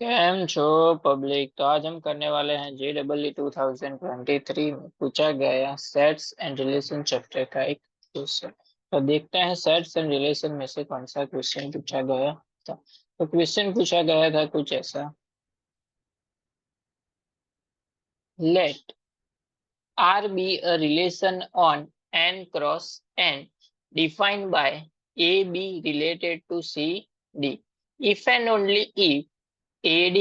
Cam छो public. तो आज हम करने वाले हैं JEE 2023 में पूछा गया सेट्स एंड रिलेशन चैप्टर का एक क्वेश्चन। तो देखते हैं सेट्स एंड रिलेशन में से कौन सा क्वेश्चन पूछा गया था। तो क्वेश्चन पूछा गया था कुछ ऐसा। Let R be a relation on n cross n defined by A be related to C D if and only if AD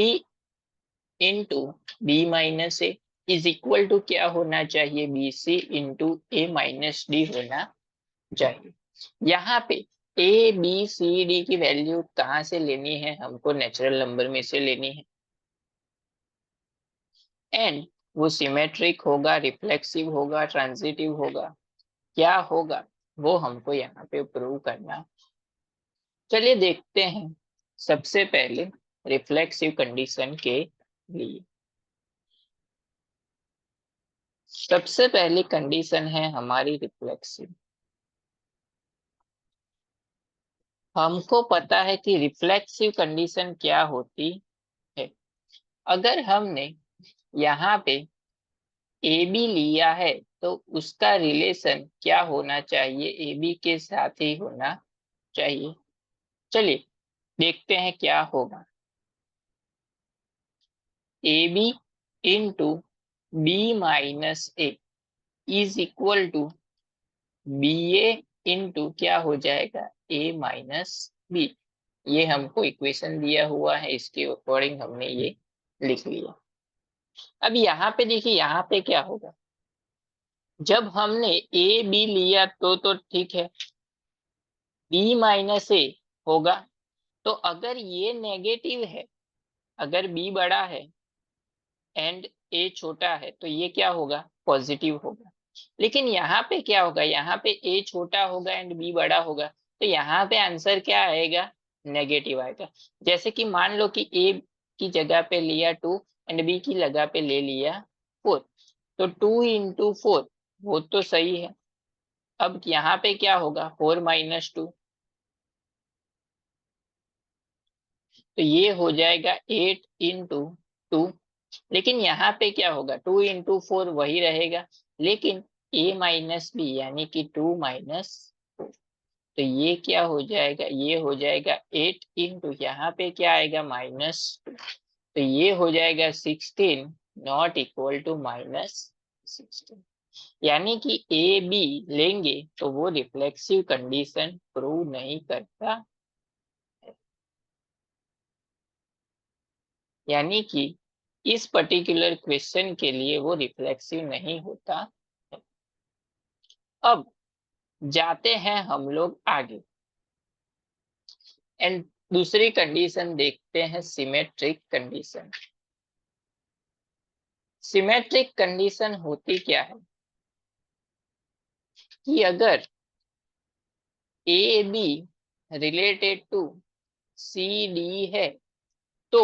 into B minus A is equal to क्या होना चाहिए, B C into A minus D होना चाहिए। यहाँ पे A B C D की value कहाँ से लेनी है, हमको नेचुरल नंबर में से लेनी है। एंड वो सिमेट्रिक होगा, रिफ्लेक्सिव होगा, ट्रांजिटिव होगा, क्या होगा वो हमको यहाँ पे प्रूव करना। चलिए देखते हैं। सबसे पहले रिफ्लेक्सिव कंडीशन के लिए सबसे पहली कंडीशन है हमारी रिफ्लेक्सिव। हमको पता है कि रिफ्लेक्सिव कंडीशन क्या होती है। अगर हमने यहाँ पे ए बी लिया है तो उसका रिलेशन क्या होना चाहिए, ए बी के साथ ही होना चाहिए। चलिए देखते हैं क्या होगा। A B into B minus A is equal to B A into क्या हो जाएगा, ए माइनस बी। ये हमको इक्वेशन दिया हुआ है, इसके अकॉर्डिंग हमने ये लिख लिया। अब यहाँ पे देखिए, यहाँ पे क्या होगा, जब हमने ए बी लिया तो ठीक है, बी माइनस ए होगा। तो अगर ये नेगेटिव है, अगर बी बड़ा है एंड ए छोटा है तो ये क्या होगा, पॉजिटिव होगा। लेकिन यहाँ पे क्या होगा, यहाँ पे ए छोटा होगा एंड बी बड़ा होगा, तो यहाँ पे आंसर क्या आएगा, नेगेटिव आएगा। जैसे कि मान लो कि ए की जगह पे लिया 2 एंड बी की जगह पे ले लिया 4, तो 2 इंटू 4 वो तो सही है। अब यहाँ पे क्या होगा, 4 - 2, तो ये हो जाएगा 8 इंटू 2। लेकिन यहाँ पे क्या होगा, 2 इंटू 4 वही रहेगा, लेकिन ए माइनस बी यानी कि 2 - 4, तो ये क्या हो जाएगा, ये हो जाएगा 8 इंटू यहाँ पे क्या आएगा, -2, तो ये हो जाएगा 16 नॉट इक्वल टू -16। यानी कि ए बी लेंगे तो वो रिफ्लेक्सिव कंडीशन प्रूव नहीं करता, यानी कि इस पर्टिकुलर क्वेश्चन के लिए वो रिफ्लेक्सिव नहीं होता है। अब जाते हैं हम लोग आगे एंड दूसरी कंडीशन देखते हैं, सिमेट्रिक कंडीशन। सिमेट्रिक कंडीशन होती क्या है कि अगर A B related to C D है तो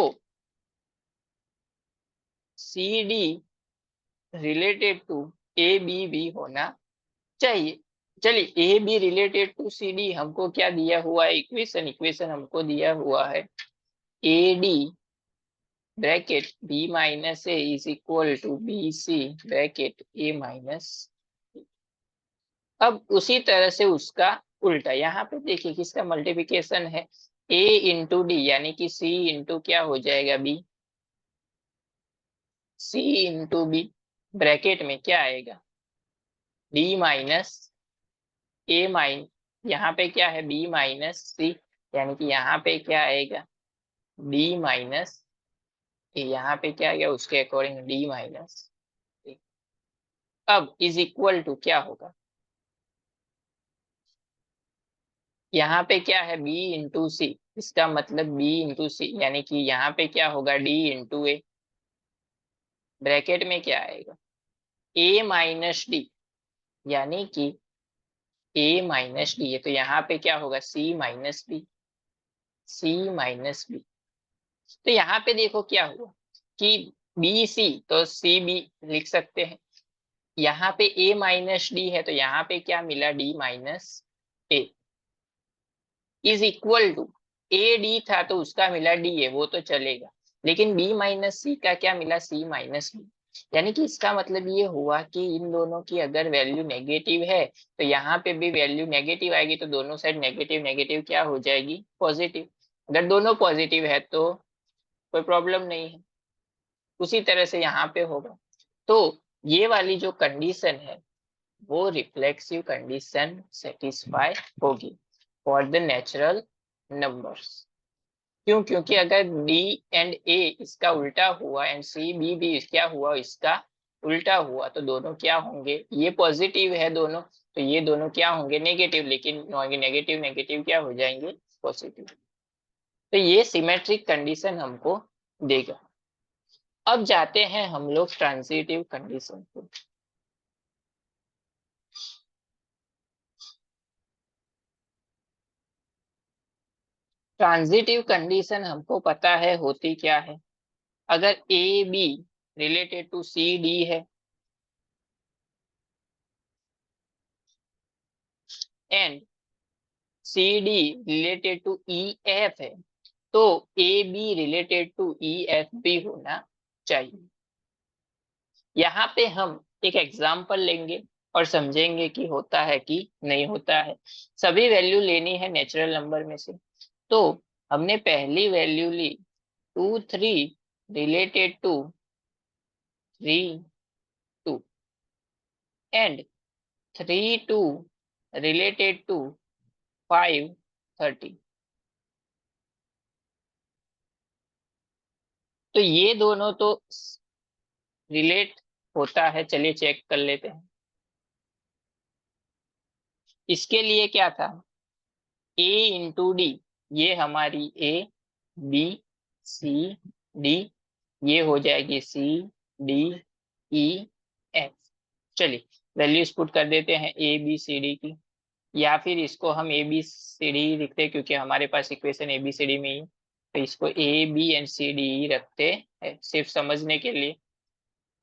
C D related to A B भी होना चाहिए। चलिए A B related to C D हमको क्या दिया हुआ है, इक्वेशन, इक्वेशन हमको दिया हुआ है A D bracket B minus A is equal to B C bracket A minus. अब उसी तरह से उसका उल्टा, यहाँ पे देखिए किसका मल्टीप्लिकेशन है, ए इंटू डी यानी कि सी इंटू क्या हो जाएगा, B, C into B bracket में क्या आएगा, डी माइनस ए माइन, यहाँ पे क्या है, बी माइनस सी, यानी कि यहाँ पे क्या आएगा, डी माइनस ए, यहाँ पे क्या आ गया उसके अकॉर्डिंग डी माइनस। अब इज इक्वल टू क्या होगा, यहाँ पे क्या है, बी इंटू सी, इसका मतलब बी इंटू सी यानी कि यहाँ पे क्या होगा, डी इंटू ए ब्रैकेट में क्या आएगा, ए माइनस डी यानी कि ए माइनस डी है, तो यहाँ पे क्या होगा, सी माइनस बी, सी माइनस बी। तो यहाँ पे देखो क्या हुआ कि बी सी तो सी बी लिख सकते हैं, यहाँ पे ए माइनस डी है तो यहाँ पे क्या मिला, D minus A is equal to A D था तो उसका मिला डी है, वो तो चलेगा। लेकिन बी माइनस सी का क्या मिला, सी माइनस बी। यानी कि इसका मतलब ये हुआ कि इन दोनों की अगर वैल्यू नेगेटिव है तो यहाँ पे भी वैल्यू नेगेटिव आएगी, तो दोनों साइड नेगेटिव नेगेटिव क्या हो जाएगी, पॉजिटिव। अगर दोनों पॉजिटिव है तो कोई प्रॉब्लम नहीं है। उसी तरह से यहाँ पे होगा। तो ये वाली जो कंडीशन है वो रिफ्लेक्सिव कंडीशन सेटिस्फाई होगी फॉर द नेचुरल नंबर्स। क्यों, क्योंकि अगर डी एंड ए इसका उल्टा हुआ एंड सी बी भी क्या हुआ, इसका उल्टा हुआ, तो दोनों क्या होंगे, ये पॉजिटिव है दोनों, तो ये दोनों क्या होंगे, नेगेटिव। लेकिन नेगेटिव नेगेटिव क्या हो जाएंगे, पॉजिटिव। तो ये सिमेट्रिक कंडीशन हमको देगा। अब जाते हैं हम लोग ट्रांजिटिव कंडीशन को। ट्रांजिटिव कंडीशन हमको पता है होती क्या है। अगर A B related to C D है and C D related to E F है, तो A B related to E F भी होना चाहिए। यहाँ पे हम एक एग्जाम्पल लेंगे और समझेंगे कि होता है कि नहीं होता है। सभी वैल्यू लेनी है नेचुरल नंबर में से। तो हमने पहली वैल्यू ली 2 3 related to 3 2 and 3 2 related to 5 30। तो ये दोनों तो रिलेट होता है, चलिए चेक कर लेते हैं। इसके लिए क्या था, ए इंटू डी, ये हमारी ए बी सी डी, ये हो जाएगी सी डी ई एफ। चलिए वैल्यूज पुट कर देते हैं ए बी सी डी की, या फिर इसको हम ए बी सी डी लिखते हैं क्योंकि हमारे पास equation A B C D में ही, तो इसको A B and C D रखते हैं सिर्फ समझने के लिए।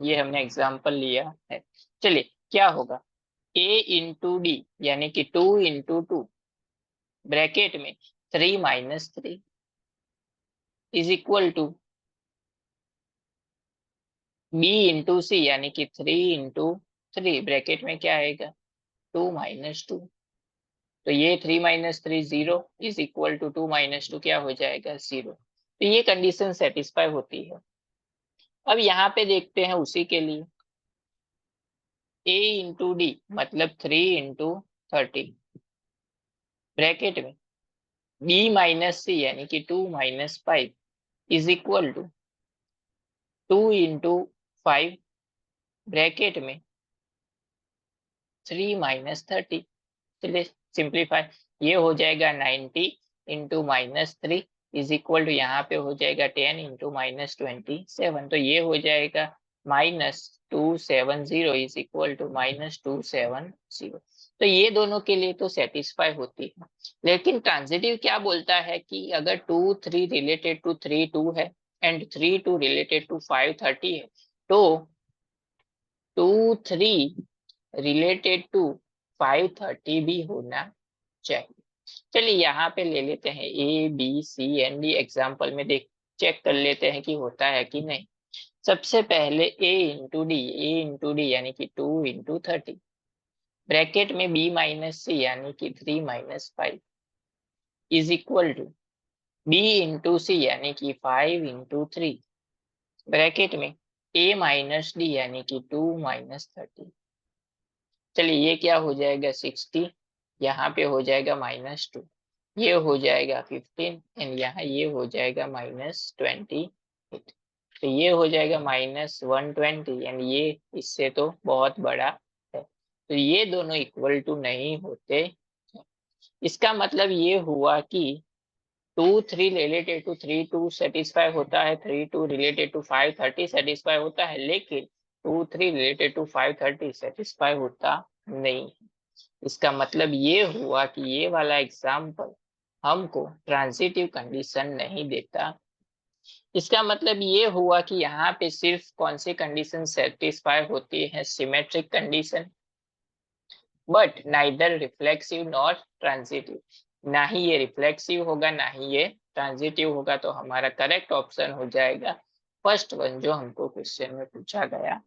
ये हमने एग्जाम्पल लिया है। चलिए क्या होगा, ए इंटू डी यानी कि 2 × 2 ब्रैकेट में 3 - 3 is equal to B into C यानी कि 3 × 3 ब्रैकेट में क्या आएगा, 2 - 2। तो ये 3 - 3 0 इज इक्वल टू 2 - 2 क्या हो जाएगा, 0। तो ये कंडीशन सेटिस्फाई होती है। अब यहाँ पे देखते हैं उसी के लिए, ए इंटू डी मतलब 3 × 30 ब्रैकेट में बी माइनस सी यानी कि 2 - 5 इज इक्वल टू 2 × 5 ब्रैकेट में 3 - 30। चलिए सिंप्लीफाई, ये हो जाएगा 90 × -3 इज इक्वल टू यहाँ पे हो जाएगा 10 × -27। तो ये हो जाएगा -270 इज इक्वल टू -270। तो ये दोनों के लिए तो सेटिस्फाई होती है। लेकिन ट्रांजिटिव क्या बोलता है कि अगर 2 3 रिलेटेड टू 3 2 है एंड 3 2 रिलेटेड टू 5 30 है, तो 2 3 रिलेटेड टू 5 30 भी होना चाहिए। चलिए यहाँ पे ले लेते हैं A B C and D example में, देख चेक कर लेते हैं कि होता है कि नहीं। सबसे पहले ए इंटू डी यानी कि 2 × 30 ब्रैकेट में बी माइनस सी यानी कि 3 - 5 is equal to B into C यानी कि 5 × 3 ब्रैकेट में ए माइनस डी यानी कि 2 - 30। चलिए ये क्या हो जाएगा 60, यहाँ पे हो जाएगा -2, ये हो जाएगा 15 एंड यहाँ ये हो जाएगा -28। तो ये हो जाएगा -120 एंड ये इससे तो बहुत बड़ा है, तो ये दोनों इक्वल टू नहीं होते। इसका मतलब ये हुआ कि 2 3 रिलेटेड टू 3 2 सेटिस्फाई होता है, 3 2 रिलेटेड टू 5 30 सेटिस्फाई होता है, लेकिन 2 3 रिलेटेड टू 5 30 सेटिस्फाई होता नहीं। इसका मतलब ये हुआ कि ये वाला एग्जाम्पल हमको ट्रांजिटिव कंडीशन नहीं देता। इसका मतलब ये हुआ कि यहाँ पे सिर्फ कौन सी कंडीशन सेटिस्फाई होती है, symmetric condition, but neither reflexive not transitive. ना ही ये रिफ्लेक्सिव होगा, ना ही ये ट्रांजिटिव होगा, तो हमारा करेक्ट ऑप्शन हो जाएगा फर्स्ट वन जो हमको क्वेश्चन में पूछा गया